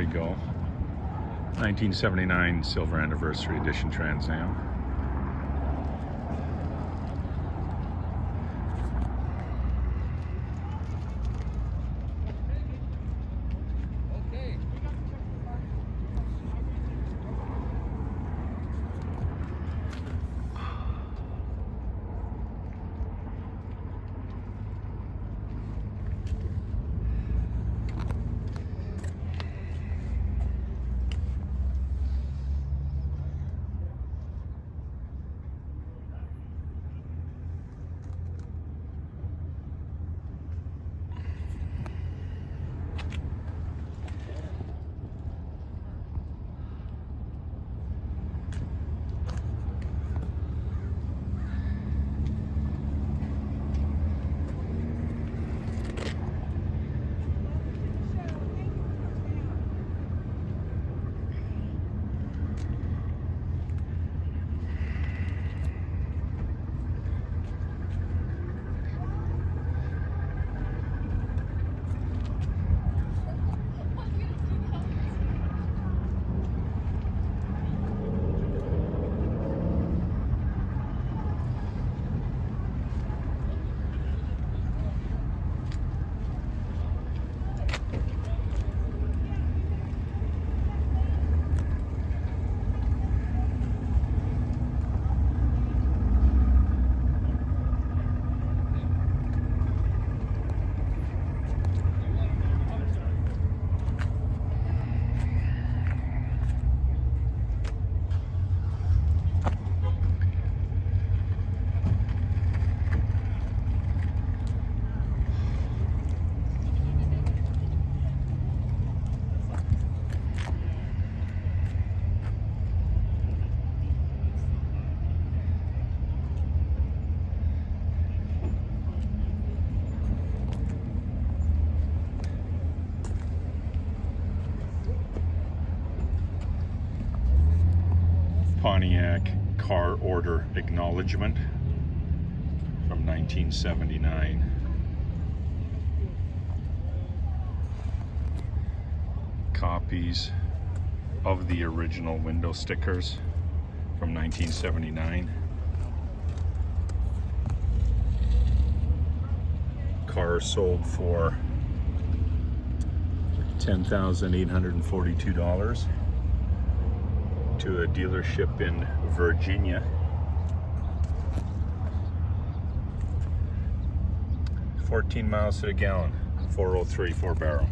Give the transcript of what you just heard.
you go. 1979 Silver Anniversary Edition Trans Am. Pontiac car order acknowledgement from 1979. Copies of the original window stickers from 1979. Car sold for $10,842 to a dealership in Virginia. 14 miles to the gallon, 403 4 barrel.